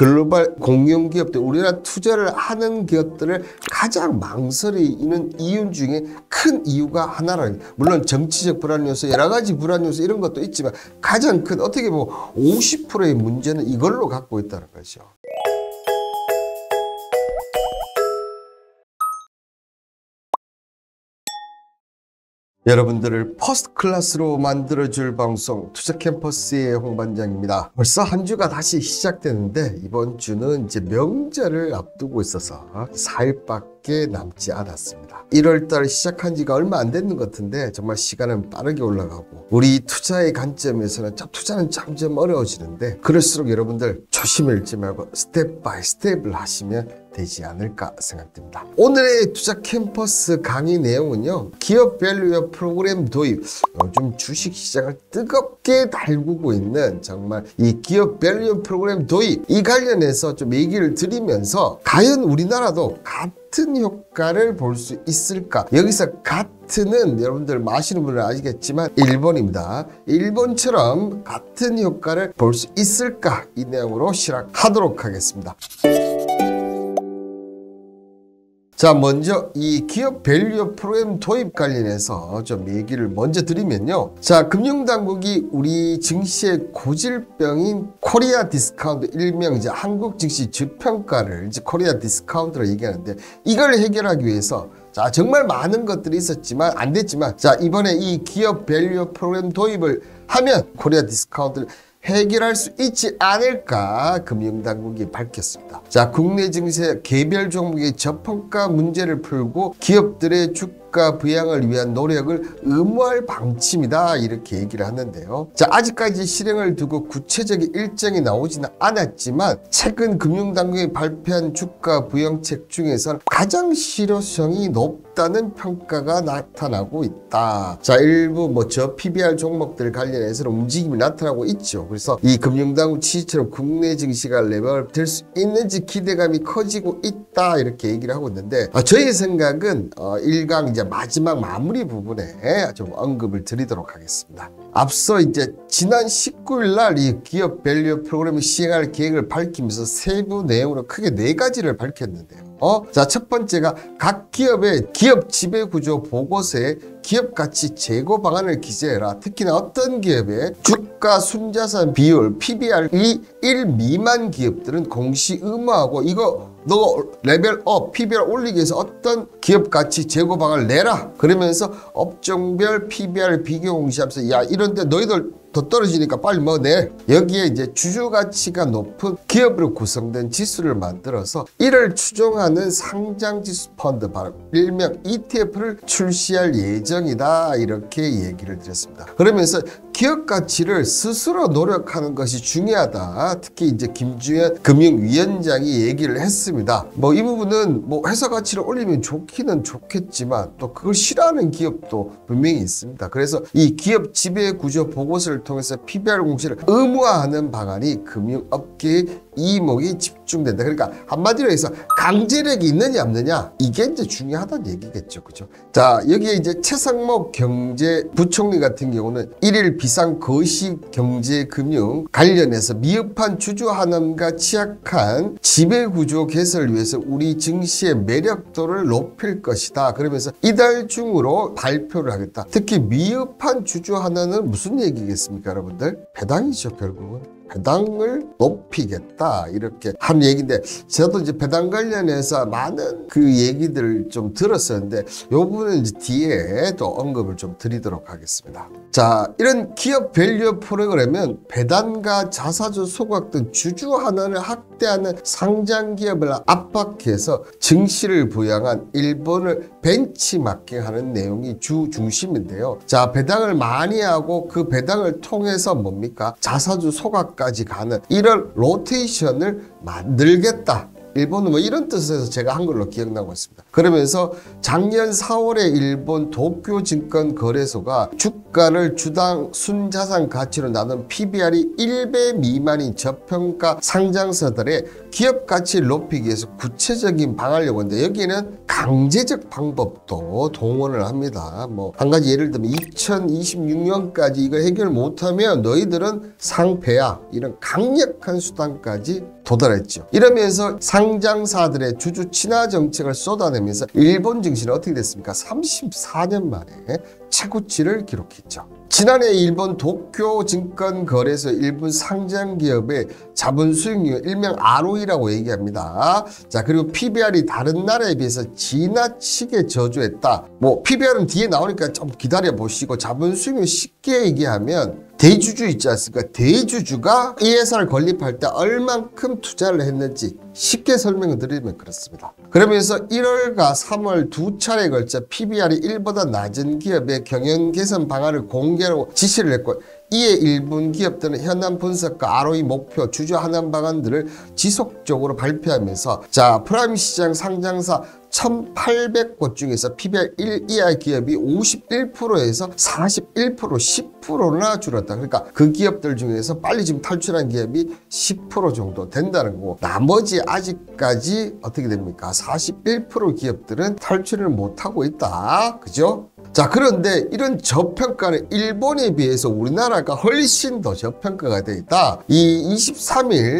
글로벌 공용 기업들, 우리나라 투자를 하는 기업들을 가장 망설이는 이유 중에 큰 이유가 하나라는 거예요. 물론 정치적 불안 요소, 여러 가지 불안 요소 이런 것도 있지만 가장 큰 어떻게 보면 50%의 문제는 이걸로 갖고 있다는 거죠. 여러분들을 퍼스트 클래스로 만들어줄 방송 투자캠퍼스의 홍반장입니다. 벌써 한 주가 다시 시작되는데 이번 주는 이제 명절을 앞두고 있어서 4일밖에 남지 않았습니다. 1월달 시작한 지가 얼마 안 됐는 것 같은데 정말 시간은 빠르게 올라가고 우리 투자의 관점에서는 투자는 점점 어려워지는데 그럴수록 여러분들 조심을 잃지 말고 스텝 바이 스텝을 하시면 되지 않을까 생각됩니다. 오늘의 투자 캠퍼스 강의 내용은요, 기업 밸류업 프로그램 도입. 요즘 주식 시장을 뜨겁게 달구고 있는 정말 이 기업 밸류업 프로그램 도입, 이 관련해서 좀 얘기를 드리면서 과연 우리나라도 같은 효과를 볼 수 있을까? 여기서 같은은 여러분들 아시는 분은 아시겠지만 일본입니다. 일본처럼 같은 효과를 볼 수 있을까? 이 내용으로 시작하도록 하겠습니다. 자, 먼저 이 기업 밸류업 프로그램 도입 관련해서 좀 얘기를 먼저 드리면요. 자, 금융당국이 우리 증시의 고질병인 코리아 디스카운트, 일명 이제 한국 증시 저평가를 이제 코리아 디스카운트로 얘기하는데, 이걸 해결하기 위해서 자, 정말 많은 것들이 있었지만 안 됐지만, 자, 이번에 이 기업 밸류업 프로그램 도입을 하면 코리아 디스카운트를 해결할 수 있지 않을까 금융당국이 밝혔습니다. 자, 국내 증시 개별 종목의 저평가 문제를 풀고 기업들의 주가 부양을 위한 노력을 의무화할 방침이다, 이렇게 얘기를 하는데요. 자, 아직까지 실행을 두고 구체적인 일정이 나오지는 않았지만 최근 금융당국이 발표한 주가 부양책 중에서는 가장 실효성이 높다는 평가가 나타나고 있다. 자, 일부 저 PBR 종목들 관련해서는 움직임이 나타나고 있죠. 그래서 이 금융당국 취지처럼 국내 증시가 레벨업 될 수 있는지 기대감이 커지고 있다, 이렇게 얘기를 하고 있는데, 저희 생각은 1강 이제 마지막 마무리 부분에 좀 언급을 드리도록 하겠습니다. 앞서 이제 지난 19일 날 이 기업 밸류 프로그램을 시행할 계획을 밝히면서 세부 내용으로 크게 4가지를 밝혔는데요. 자, 첫 번째가 각 기업의 기업 지배구조 보고서에 기업 가치 제고 방안을 기재해라. 특히나 어떤 기업의 주가 순자산 비율 PBR이 1 미만 기업들은 공시 의무하고, 이거 너 레벨업 PBR 올리기 위해서 어떤 기업 가치 제고 방안을 내라. 그러면서 업종별 PBR 비교 공시하면서 야, 이런데 너희들 더 떨어지니까 빨리 뭐 내. 여기에 이제 주주 가치가 높은 기업으로 구성된 지수를 만들어서 이를 추종하는 상장 지수 펀드, 바로 일명 ETF를 출시할 예정이다, 이렇게 얘기를 드렸습니다. 그러면서 기업 가치를 스스로 노력하는 것이 중요하다. 특히 이제 김주현 금융위원장이 얘기를 했습니다. 이 부분은 회사 가치를 올리면 좋기는 좋겠지만 또 그걸 싫어하는 기업도 분명히 있습니다. 그래서 이 기업 지배 구조 보고서를 통해서 PBR 공시를 의무화하는 방안이 금융업계의 이목이 집중된다. 그러니까 한마디로 해서 강제력이 있느냐 없느냐, 이게 이제 중요하다는 얘기겠죠. 그죠? 자, 여기에 이제 최상목 경제부총리 같은 경우는 1일 비상거시경제금융 관련해서 미흡한 주주 환원과 취약한 지배구조 개선을 위해서 우리 증시의 매력도를 높일 것이다. 그러면서 이달 중으로 발표를 하겠다. 특히 미흡한 주주 환원은 무슨 얘기겠습니까, 여러분들? 배당이죠, 결국은. 배당을 높이겠다, 이렇게 하는 얘기인데, 저도 이제 배당 관련해서 많은 그 얘기들을 좀 들었었는데 이 부분은 이제 뒤에 또 언급을 좀 드리도록 하겠습니다. 자, 이런 기업 밸류 프로그램은 배당과 자사주 소각 등 주주 환원을 확대하는 상장 기업을 압박해서 증시를 부양한 일본을 벤치마킹하는 내용이 주 중심인데요. 자, 배당을 많이 하고 그 배당을 통해서 뭡니까? 자사주 소각까지 가는 이런 로테이션을 만들겠다. 일본은 이런 뜻에서 제가 한글로 기억나고 있습니다. 그러면서 작년 4월에 일본 도쿄증권거래소가 주가를 주당 순자산 가치로 나눈 PBR이 1배 미만인 저평가 상장사들의 기업 가치를 높이기 위해서 구체적인 방안을 요구하는데, 여기는 강제적 방법도 동원을 합니다. 한 가지 예를 들면 2026년까지 이걸 해결 못하면 너희들은 상폐야, 이런 강력한 수단까지 도달했죠. 이러면서 상장사들의 주주 친화 정책을 쏟아내면서 일본 증시는 어떻게 됐습니까? 34년 만에 최고치를 기록했죠. 지난해 일본 도쿄 증권거래소 일본 상장기업의 자본 수익률 일명 ROE라고 얘기합니다. 자, 그리고 PBR이 다른 나라에 비해서 지나치게 저조했다. 뭐 PBR은 뒤에 나오니까 좀 기다려 보시고, 자본 수익률 쉽게 얘기하면 대주주 있지 않습니까? 대주주가 이 회사를 건립할 때 얼만큼 투자를 했는지 쉽게 설명을 드리면 그렇습니다. 그러면서 1월과 3월 두 차례에 걸쳐 PBR이 1보다 낮은 기업의 경영 개선 방안을 공개하고 지시를 했고, 이에 일본 기업들은 현안 분석과 ROE 목표, 주주 환원 방안들을 지속적으로 발표하면서 자, 프라임 시장 상장사 1,800곳 중에서 PBR 1 이하 기업이 51%에서 41%, 10%나 줄었다. 그러니까 그 기업들 중에서 빨리 지금 탈출한 기업이 10% 정도 된다는 거고, 나머지 아직까지 어떻게 됩니까? 41% 기업들은 탈출을 못하고 있다. 그죠? 자, 그런데 이런 저평가는 일본에 비해서 우리나라가 훨씬 더 저평가가 되어 있다.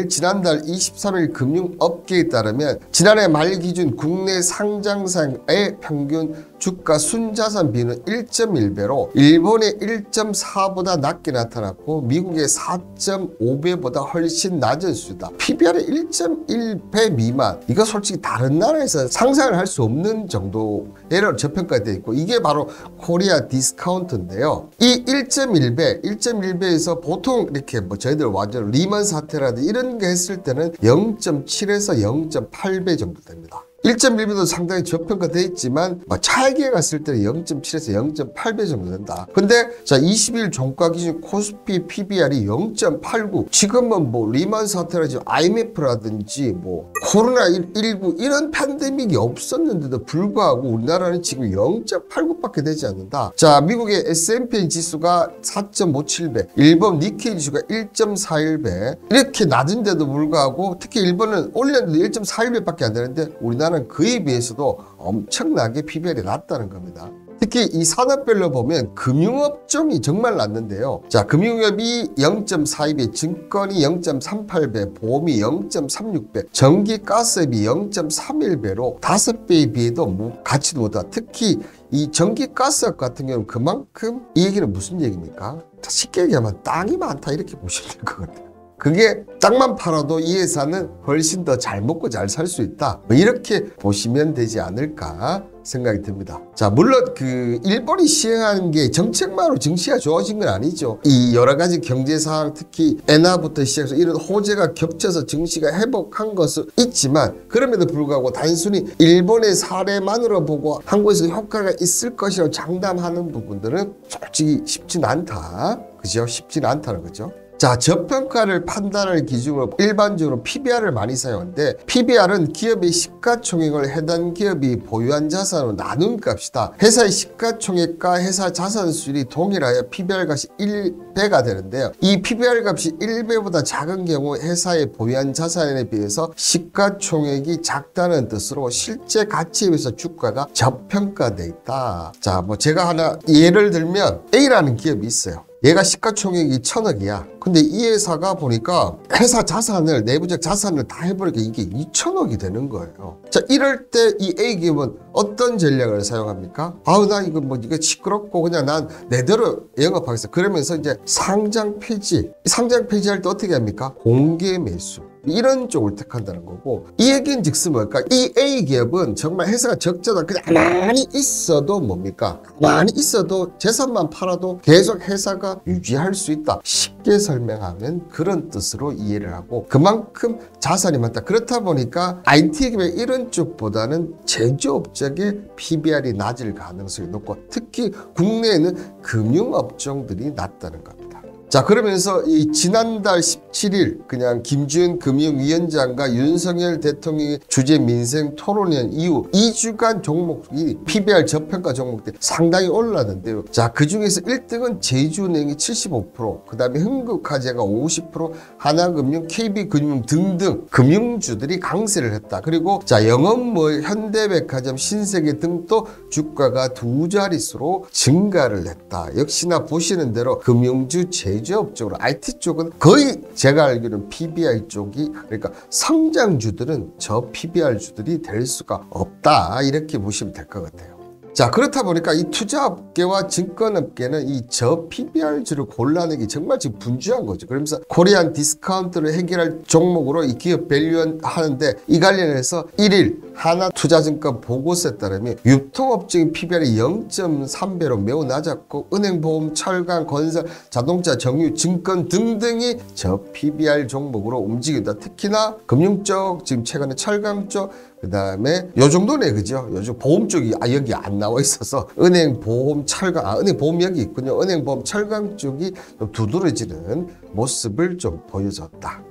지난달 23일 금융업계에 따르면 지난해 말 기준 국내 상장사의 평균 주가 순자산 비는 1.1배로 일본의 1.4보다 낮게 나타났고 미국의 4.5배보다 훨씬 낮은 수다. PBR의 1.1배 미만. 이거 솔직히 다른 나라에서 상상을 할 수 없는 정도의 저평가되어 있고, 이게 바로 코리아 디스카운트인데요. 이 1.1배에서 보통 이렇게 뭐 저희들 완전 리먼 사태라든지 이런 게 했을 때는 0.7에서 0.8배 정도 됩니다. 1.1배도 상당히 저평가되어 있지만 차익에 갔을 때는 0.7에서 0.8배 정도 된다. 근데 자, 20일 종가 기준 코스피 PBR이 0.89. 지금은 뭐 리만 사태라든지 IMF라든지 뭐 코로나19 이런 팬데믹이 없었는데도 불구하고 우리나라는 지금 0.89밖에 되지 않는다. 자, 미국의 S&P 지수가 4.57배, 일본 니케이 지수가 1.41배. 이렇게 낮은데도 불구하고 특히 일본은 올렸는데 1.41배밖에 안 되는데 우리나라는 그에 비해서도 엄청나게 PBR이 낮다는 겁니다. 특히 이 산업별로 보면 금융업종이 정말 낮는데요. 자, 금융업이 0.42배, 증권이 0.38배, 보험이 0.36배, 전기 가스업이 0.31배로 5배에 비해도 가치도 못하다. 특히 이 전기 가스업 같은 경우는 그만큼, 이 얘기는 무슨 얘기입니까? 쉽게 얘기하면 땅이 많다 이렇게 보시면 될 것 같아요. 그게 땅만 팔아도 이 회사는 훨씬 더 잘 먹고 잘 살 수 있다. 이렇게 보시면 되지 않을까 생각이 듭니다. 자, 물론 그 일본이 시행하는 게 정책만으로 증시가 좋아진 건 아니죠. 이 여러 가지 경제 상황, 특히 엔화부터 시작해서 이런 호재가 겹쳐서 증시가 회복한 것은 있지만, 그럼에도 불구하고 단순히 일본의 사례만으로 보고 한국에서 효과가 있을 것이라고 장담하는 부분들은 솔직히 쉽진 않다. 그죠? 쉽진 않다는 거죠. 자, 저평가를 판단할 기준으로 일반적으로 PBR을 많이 사용하는데, PBR은 기업의 시가총액을 해당 기업이 보유한 자산으로 나눈 값이다. 회사의 시가총액과 회사 자산 수율이 동일하여 PBR 값이 1배가 되는데요. 이 PBR 값이 1배보다 작은 경우 회사의 보유한 자산에 비해서 시가총액이 작다는 뜻으로 실제 가치에 비해서 주가가 저평가돼 있다. 자, 뭐 제가 하나 예를 들면 A라는 기업이 있어요. 얘가 시가총액이 1,000억이야. 근데 이 회사가 보니까 회사 자산을, 내부적 자산을 다 해보니까 이게 2,000억이 되는 거예요. 자, 이럴 때 이 A기업은 어떤 전략을 사용합니까? 아우, 나 이거 시끄럽고 그냥 난 내대로 영업하겠어. 그러면서 이제 상장 폐지할 때 어떻게 합니까? 공개 매수. 이런 쪽을 택한다는 거고, 이 얘기는 즉슨 뭘까? 이 A기업은 정말 회사가 적자다 그냥 가만히 있어도 뭡니까? 가만히 있어도 재산만 팔아도 계속 회사가 유지할 수 있다. 쉽게 설명하면 그런 뜻으로 이해를 하고, 그만큼 자산이 많다. 그렇다 보니까 IT기업의 이런 쪽보다는 제조업 쪽에 PBR이 낮을 가능성이 높고, 특히 국내에는 금융업종들이 낮다는 겁니다. 자, 그러면서 이 지난달 17일 그냥 김주현 금융위원장과 윤석열 대통령의 주재 민생 토론회 이후 2주간 종목이 PBR 저평가 종목들이 상당히 올랐는데요. 자, 그 중에서 1등은 제주은행이 75%, 그 다음에 흥국화재가 50%, 하나금융, KB금융 등등 금융주들이 강세를 했다. 그리고 자, 영업몰, 현대백화점, 신세계 등도 주가가 두 자릿수로 증가를 했다. 역시나 보시는 대로 금융주, 제주 제조업 쪽으로 IT 쪽은 거의 제가 알기로는 PBR 쪽이, 그러니까 성장주들은 저 PBR주들이 될 수가 없다, 이렇게 보시면 될 것 같아요. 자, 그렇다 보니까 이 투자업계와 증권업계는 이 저 PBR주를 골라내기 정말 지금 분주한 거죠. 그러면서 코리안 디스카운트를 해결할 종목으로 이 기업 밸류 하는데, 이 관련해서 1일 하나투자증권 보고서에 따르면 유통업종인 PBR이 0.3배로 매우 낮았고, 은행, 보험, 철강, 건설, 자동차, 정유, 증권 등등이 저 PBR 종목으로 움직인다. 특히나 금융 쪽, 지금 최근에 철강 쪽, 그 다음에 요 정도네, 그죠? 요즘 보험 쪽이 여기 안 나와 있어서 은행, 보험, 철강, 은행, 보험 여기 있군요. 은행, 보험, 철강 쪽이 좀 두드러지는 모습을 좀 보여줬다.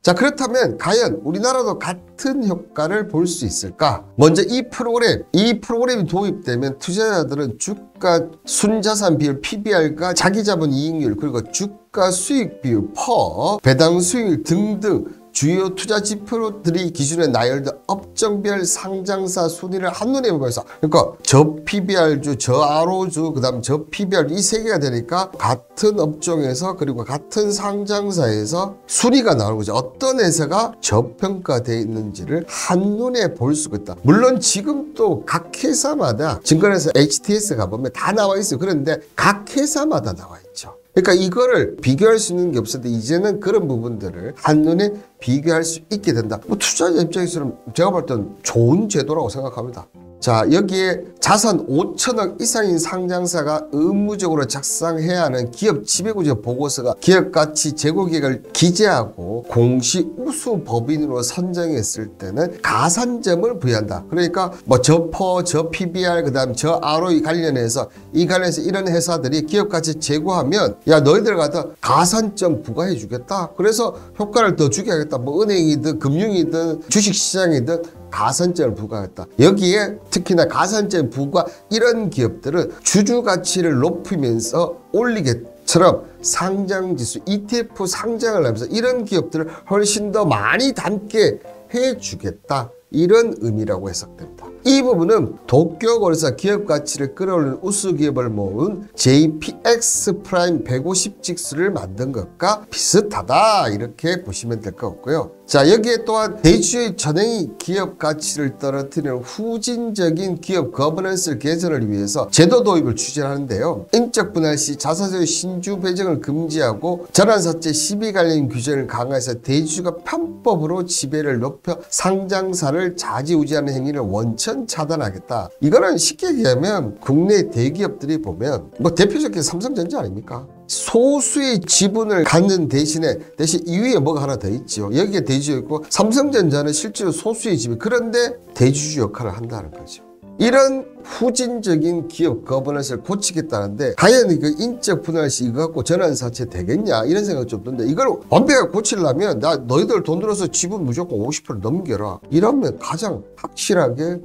자, 그렇다면 과연 우리나라도 같은 효과를 볼 수 있을까? 먼저 이 프로그램이 도입되면 투자자들은 주가 순자산 비율 PBR과 자기자본 이익률, 그리고 주가 수익 비율 퍼, 배당 수익률 등등 주요 투자 지표들이 기준에 나열된 업종별 상장사 순위를 한눈에 보면서, 그러니까 저 PBR주, 저 RO주, 그 다음 저 PBR 이 세 개가 되니까 같은 업종에서 그리고 같은 상장사에서 순위가 나오는 거죠. 어떤 회사가 저평가되어 있는지를 한눈에 볼 수가 있다. 물론 지금 또 각 회사마다 증권회사 HTS 가보면 다 나와 있어요. 그런데 각 회사마다 나와 있죠. 그러니까 이거를 비교할 수 있는 게 없었는데, 이제는 그런 부분들을 한눈에 비교할 수 있게 된다. 뭐 투자자 입장에서는 제가 볼 때는 좋은 제도라고 생각합니다. 자, 여기에 자산 5천억 이상인 상장사가 의무적으로 작성해야 하는 기업 지배구조 보고서가 기업가치 제고계획을 기재하고 공시 우수 법인으로 선정했을 때는 가산점을 부여한다. 그러니까 뭐 저 퍼, 저 PBR, 그 다음 저 ROE 관련해서 이런 회사들이 기업가치 제고하면, 야, 너희들 갖다 가산점 부과해 주겠다. 그래서 효과를 더 주게 하겠다. 뭐 은행이든 금융이든 주식시장이든 가산점을 부과했다. 여기에 특히나 가산점 부과, 이런 기업들은 주주 가치를 높이면서 올리겠처럼 상장지수 ETF 상장을 하면서 이런 기업들을 훨씬 더 많이 담게 해주겠다, 이런 의미라고 해석됩니다. 이 부분은 도쿄거래소 기업 가치를 끌어올리는 우수 기업을 모은 JPX 프라임 150 직수를 만든 것과 비슷하다, 이렇게 보시면 될 것 같고요. 자, 여기에 또한 대주주의 전행이 기업 가치를 떨어뜨리는 후진적인 기업 거버넌스 개선을 위해서 제도 도입을 추진하는데요. 인적 분할 시 자사주의 신주 배정을 금지하고 전환사채 시비 관련 규제를 강화해서 대주주가 편법으로 지배를 높여 상장사를 좌지우지하는 행위를 원천 차단하겠다. 이거는 쉽게 얘기하면 국내 대기업들이 보면 뭐 대표적인 삼성전자 아닙니까? 소수의 지분을 갖는 대신 이 위에 뭐가 하나 더 있죠. 여기에 대주주 있고, 삼성전자는 실제로 소수의 지분, 그런데 대주주 역할을 한다는 거죠. 이런 후진적인 기업 거버넌스를 고치겠다는데, 과연 그 인적 분할 시 이거 갖고 전환사채 되겠냐, 이런 생각이 좀 드는데, 이걸 완벽하게 고치려면 너희들 돈 들어서 지분 무조건 50% 넘겨라, 이러면 가장 확실하게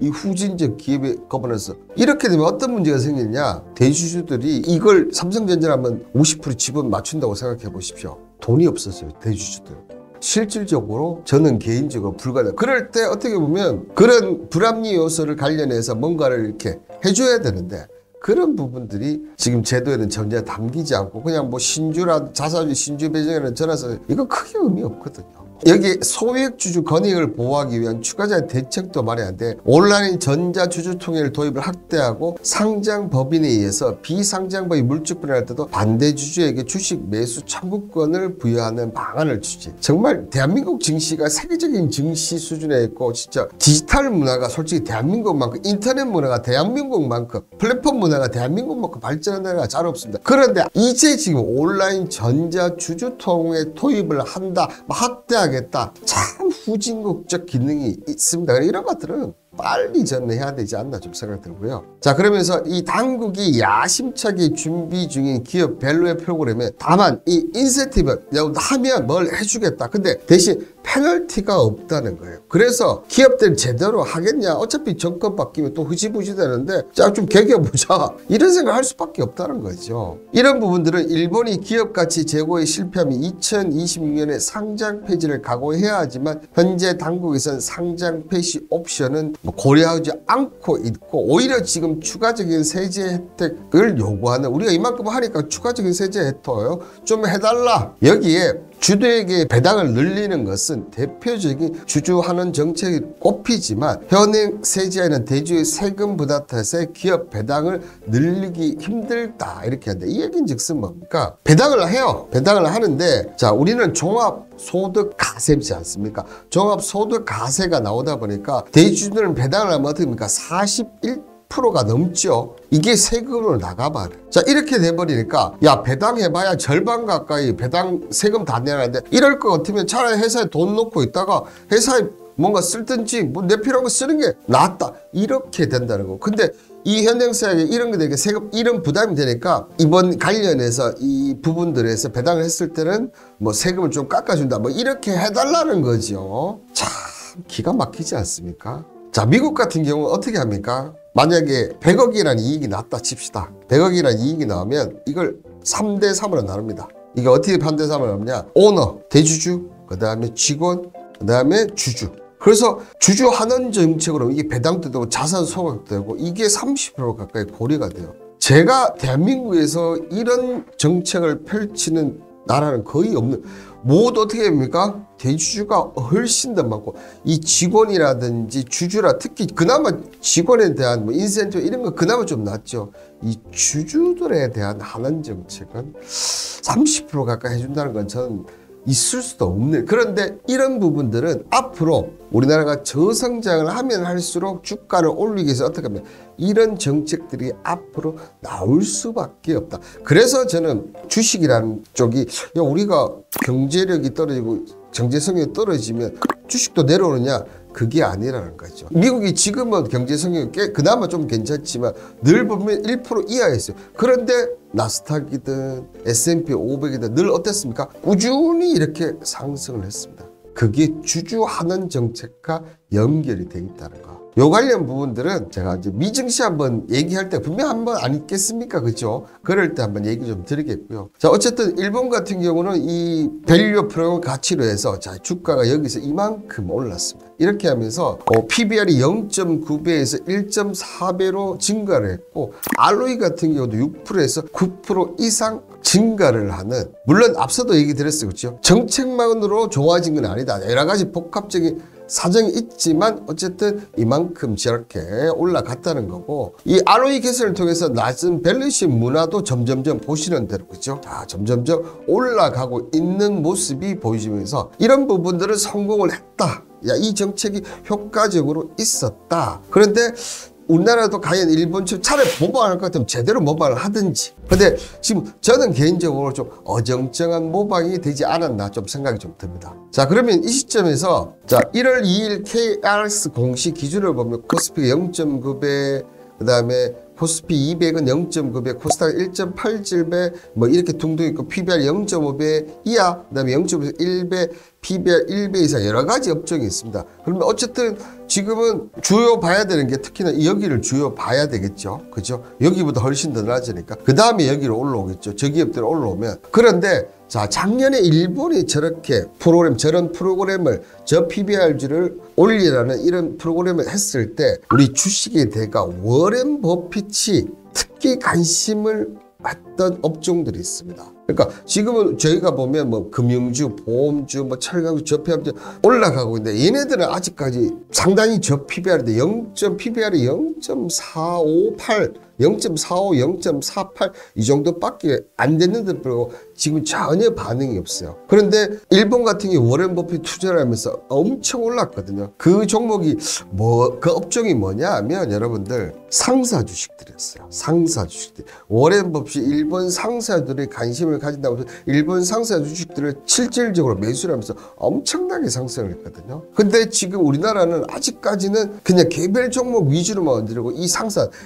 이 후진적 기업의 거버넌스, 이렇게 되면 어떤 문제가 생기냐, 대주주들이 이걸 삼성전자라면 50% 지분 맞춘다고 생각해 보십시오. 돈이 없었어요, 대주주들. 실질적으로 저는 개인적으로 불가능. 그럴 때 어떻게 보면 그런 불합리 요소를 관련해서 뭔가를 이렇게 해줘야 되는데, 그런 부분들이 지금 제도에는 전혀 담기지 않고 그냥 뭐 자사주 신주 배정이라는 전화서, 이건 크게 의미 없거든요. 여기 소액주주 권익을 보호하기 위한 추가적인 대책도 마련한데, 온라인 전자주주통일 도입을 확대하고 상장 법인에 의해서 비상장 법인 물적 분할할 때도 반대주주에게 주식 매수 청구권을 부여하는 방안을 추진. 정말 대한민국 증시가 세계적인 증시 수준에 있고, 진짜 디지털 문화가 솔직히 대한민국만큼, 인터넷 문화가 대한민국만큼, 플랫폼 문화가 대한민국만큼 발전한 나라가 잘 없습니다. 그런데 이제 지금 온라인 전자주주통에 도입을 한다, 확대하겠다, 참 후진국적 기능이 있습니다. 이런 것들은 빨리 전해야 되지 않나 좀 생각 들고요. 자, 그러면서 이 당국이 야심차게 준비 중인 기업 밸류의 프로그램에 다만 이 인센티브 하면 뭘 해주겠다. 근데 대신 페널티가 없다는 거예요. 그래서 기업들은 제대로 하겠냐, 어차피 정권 바뀌면 또 흐지부지 되는데 자, 좀 개겨보자, 이런 생각을 할 수밖에 없다는 거죠. 이런 부분들은 일본이 기업 가치 제고에 실패하면 2026년에 상장 폐지를 각오해야 하지만 현재 당국에서는 상장 폐지 옵션은 고려하지 않고 있고, 오히려 지금 추가적인 세제 혜택을 요구하는, 우리가 이만큼 하니까 추가적인 세제 혜택요 좀 해달라. 여기에 주주에게 배당을 늘리는 것은 대표적인 주주환원 정책이 꼽히지만 현행 세제에는 대주의 세금 부담 탓에 기업 배당을 늘리기 힘들다, 이렇게 하는데, 이 얘기인즉슨 뭡니까? 배당을 해요. 배당을 하는데, 자, 우리는 종합소득가세지 않습니까? 종합소득가세가 나오다 보니까 대주주들은 배당을 하면 어떻게 됩니까? 41%가 넘죠. 이게 세금으로 나가봐요. 자, 이렇게 돼버리니까 야, 배당해봐야 절반 가까이 배당 세금 다 내라는데, 이럴 것 같으면 차라리 회사에 돈 놓고 있다가 회사에 뭔가 쓸든지 뭐 내 필요한 거 쓰는 게 낫다, 이렇게 된다는 거. 근데 이 현행사에게 이런 게 되게 세금 이런 부담이 되니까 이번 관련해서 이 부분들에서 배당을 했을 때는 뭐 세금을 좀 깎아준다, 뭐 이렇게 해달라는 거죠. 참 기가 막히지 않습니까? 자, 미국 같은 경우는 어떻게 합니까? 만약에 100억이라는 이익이 났다 칩시다. 100억이라는 이익이 나오면 이걸 3대 3으로 나눕니다. 이게 어떻게 3대 3으로 나누냐? 오너, 대주주, 그 다음에 직원, 그 다음에 주주. 그래서 주주 환원 정책으로 이게 배당도 되고 자산 소각도 되고, 이게 30% 가까이 고려가 돼요. 제가 대한민국에서 이런 정책을 펼치는 나라는 거의 없는, 모두 어떻게 됩니까? 대주주가 훨씬 더 많고, 이 직원이라든지 주주라, 특히 그나마 직원에 대한 뭐 인센티브 이런 거 그나마 좀 낫죠. 이 주주들에 대한 환원 정책은 30% 가까이 해준다는 건 저는 있을 수도 없는. 그런데 이런 부분들은 앞으로 우리나라가 저성장을 하면 할수록 주가를 올리기 위해서 어떻게 하면 이런 정책들이 앞으로 나올 수밖에 없다. 그래서 저는 주식이라는 쪽이, 야, 우리가 경제력이 떨어지고 경제성이 떨어지면 주식도 내려오느냐, 그게 아니라는 거죠. 미국이 지금은 경제성이 그나마 좀 괜찮지만 늘 보면 1% 이하였어요. 그런데 나스닥이든 S&P 500이든 늘 어땠습니까? 꾸준히 이렇게 상승을 했습니다. 그게 주주 환원 정책과 연결이 돼 있다는 거. 요 관련 부분들은 제가 이제 미증시 한번 얘기할 때 분명 한번 안 있겠습니까? 그죠? 그럴 때 한번 얘기 좀 드리겠고요. 자, 어쨌든 일본 같은 경우는 이 밸류 프로그램 가치로 해서 자, 주가가 여기서 이만큼 올랐습니다. 이렇게 하면서 PBR이 0.9배에서 1.4배로 증가를 했고, ROE 같은 경우도 6%에서 9% 이상 증가를 하는, 물론 앞서도 얘기 드렸어요. 그렇죠? 정책만으로 좋아진 건 아니다. 여러 가지 복합적인 사정이 있지만 어쨌든 이만큼 저렇게 올라갔다는 거고, 이 ROE 개선을 통해서 낮은 밸런시 문화도 점점점 보시는 대로, 그죠? 자, 점점점 올라가고 있는 모습이 보여지면서 이런 부분들은 성공을 했다. 야, 이 정책이 효과적으로 있었다. 그런데 우리나라도 과연 일본처럼 차라리 모방할 것 같으면 제대로 모방을 하든지. 근데 지금 저는 개인적으로 좀 어정쩡한 모방이 되지 않았나 좀 생각이 좀 듭니다. 자, 그러면 이 시점에서 자, 1월 2일 KRX 공시 기준을 보면 코스피 0.9배, 그 다음에 코스피 200은 0.9배, 코스닥 1.87배, 뭐 이렇게 둥둥 있고, PBR 0.5배 이하, 그 다음에 0.5에서 1배, PBR 1배 이상 여러 가지 업종이 있습니다. 그러면 어쨌든 지금은 주요 봐야 되는 게 특히나 여기를 주요 봐야 되겠죠. 그죠? 여기보다 훨씬 더 낮으니까. 그 다음에 여기로 올라오겠죠. 저 기업들 올라오면. 그런데 자, 작년에 일본이 저렇게 저런 프로그램을, 저 PBR주를 올리라는 이런 프로그램을 했을 때 우리 주식의 대가 워렌 버핏이 특히 관심을 했던 업종들이 있습니다. 그러니까 지금은 저희가 보면 뭐 금융주, 보험주, 뭐 철강주, 저폐업주 올라가고 있는데, 얘네들은 아직까지 상당히 저PBR인데 PBR이 0.458, 0.45, 0.48 이 정도밖에 안 됐는데도 불구하고 지금 전혀 반응이 없어요. 그런데 일본 같은 경우 워렌 버핏 투자를 하면서 엄청 올랐거든요. 그 종목이 그 업종이 뭐냐 하면 여러분들 상사 주식들이었어요. 상사 주식들. 워렌 버핏이 일본 상사들의 관심을 가진다고 해서 일본 상사 주식들을 실질적으로 매수를 하면서 엄청나게 상승을 했거든요. 근데 지금 우리나라는 아직까지는 그냥 개별 종목 위주로만 만들고, 이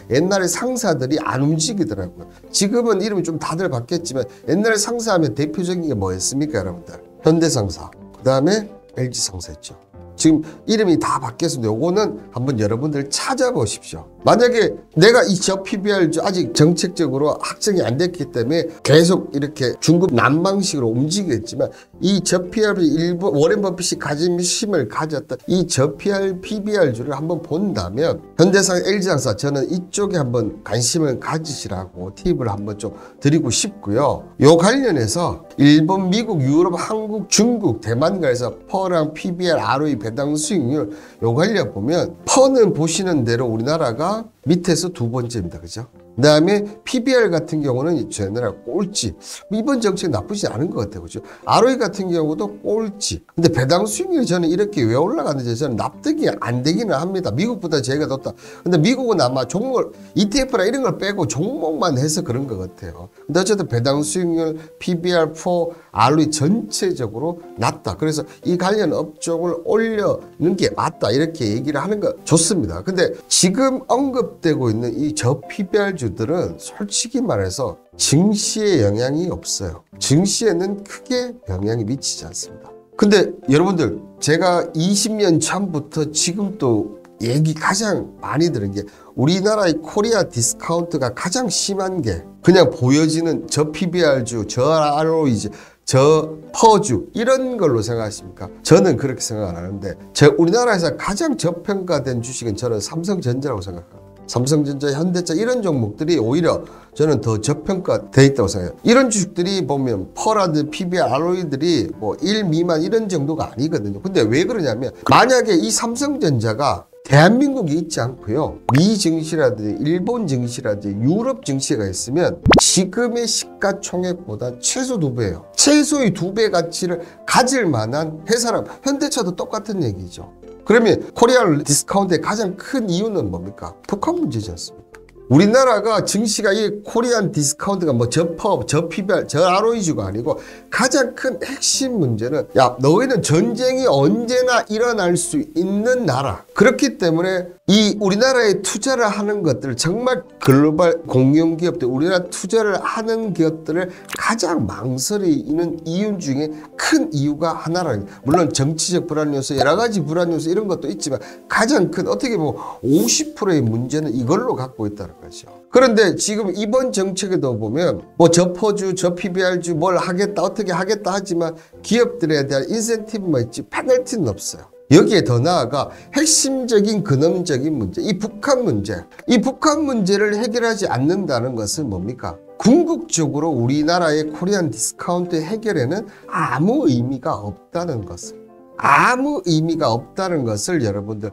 옛날에 상사들이 안 움직이더라고요. 지금은 이름이 좀 다들 바뀌었지만 옛날에 상사하면 대표적인 게 뭐였습니까, 여러분들? 현대상사, 그 다음에 LG상사였죠. 지금 이름이 다 바뀌어서 요거는 한번 여러분들 찾아보십시오. 만약에 내가 이 저PBR 아직 정책적으로 확정이 안 됐기 때문에 계속 이렇게 중급 난방식으로 움직이겠지만 이 저PBR 일본 워렌 버핏이 가짐심을 가졌던 이 저PBR주를 한번 본다면 현대상, LG상사 저는 이쪽에 한번 관심을 가지시라고 팁을 한번 좀 드리고 싶고요. 요 관련해서 일본, 미국, 유럽, 한국, 중국, 대만가에서 퍼랑 PBR, ROE 배당 수익률 요 관련 보면 퍼는 보시는 대로 우리나라가 밑에서 두 번째입니다. 그죠? 그 다음에 PBR 같은 경우는 저희 나라 꼴찌. 이번 정책 나쁘지 않은 것 같아요. 그죠? ROE 같은 경우도 꼴찌. 근데 배당 수익률이 저는 이렇게 왜 올라가는지 저는 납득이 안 되기는 합니다. 미국보다 저희가 높다. 근데 미국은 아마 종목을 ETF나 이런 걸 빼고 종목만 해서 그런 것 같아요. 근데 어쨌든 배당 수익률, PBR4, ROE 전체적으로 낮다. 그래서 이 관련 업종을 올려는 게 맞다. 이렇게 얘기를 하는 거 좋습니다. 근데 지금 언급되고 있는 이 저PBR주들은 솔직히 말해서 증시에 영향이 없어요. 증시에는 크게 영향이 미치지 않습니다. 근데 여러분들 제가 20년 전부터 지금 또 얘기 가장 많이 들은 게 우리나라의 코리아 디스카운트가 가장 심한 게 그냥 보여지는 저PBR주, 저ROE주, 저 퍼주 이런 걸로 생각하십니까? 저는 그렇게 생각 안 하는데 우리나라에서 가장 저평가된 주식은 저는 삼성전자라고 생각합니다. 삼성전자, 현대차 이런 종목들이 오히려 저는 더 저평가돼 있다고 생각해요. 이런 주식들이 보면 퍼라든 PBR, ROE들이 뭐 1 미만 이런 정도가 아니거든요. 근데 왜 그러냐면 만약에 이 삼성전자가 대한민국이 있지 않고요. 미 증시라든지 일본 증시라든지 유럽 증시가 있으면 지금의 시가총액보다 최소 2배예요. 최소의 2배 가치를 가질 만한 회사랑 현대차도 똑같은 얘기죠. 그러면 코리아 디스카운트의 가장 큰 이유는 뭡니까? 북한 문제지 않습니까? 우리나라가 증시가 이 코리안 디스카운트가 뭐 저퍼, 저PBR, 저ROE주가 아니고 가장 큰 핵심 문제는 야 너희는 전쟁이 언제나 일어날 수 있는 나라. 그렇기 때문에 이 우리나라에 투자를 하는 것들 정말 글로벌 공룡 기업들 우리나라 투자를 하는 기업들을 가장 망설이는 이유 중에 큰 이유가 하나라는 거예요. 물론 정치적 불안 요소 여러 가지 불안 요소 이런 것도 있지만 가장 큰 어떻게 보면 50%의 문제는 이걸로 갖고 있다는 거죠. 그런데 지금 이번 정책에도 보면 뭐 저퍼주, 저PBR주 뭘 하겠다 어떻게 하겠다 하지만 기업들에 대한 인센티브만 있지 페널티는 없어요. 여기에 더 나아가 핵심적인 근원적인 문제, 이 북한 문제를 해결하지 않는다는 것은 뭡니까? 궁극적으로 우리나라의 코리안 디스카운트 해결에는 아무 의미가 없다는 것을 여러분들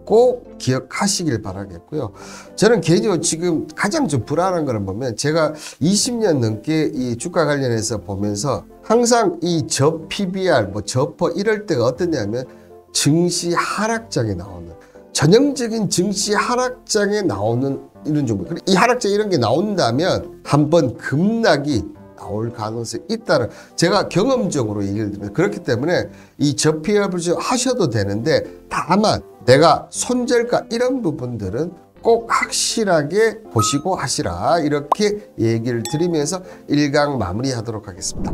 꼭 기억하시길 바라겠고요. 저는 개인적으로 지금 가장 좀 불안한 거를 보면 제가 20년 넘게 이 주가 관련해서 보면서 항상 이 저PBR, 뭐 저퍼 이럴 때가 어떠냐면 증시 하락장에 나오는 전형적인 증시 하락장에 나오는 이런 종목. 이 하락장 이런 게 나온다면 한번 급락이 나올 가능성이 있다는 제가 경험적으로 얘기를 드립니다. 그렇기 때문에 이 저PBR 하셔도 되는데 다만 내가 손절가 이런 부분들은 꼭 확실하게 보시고 하시라 이렇게 얘기를 드리면서 1강 마무리하도록 하겠습니다.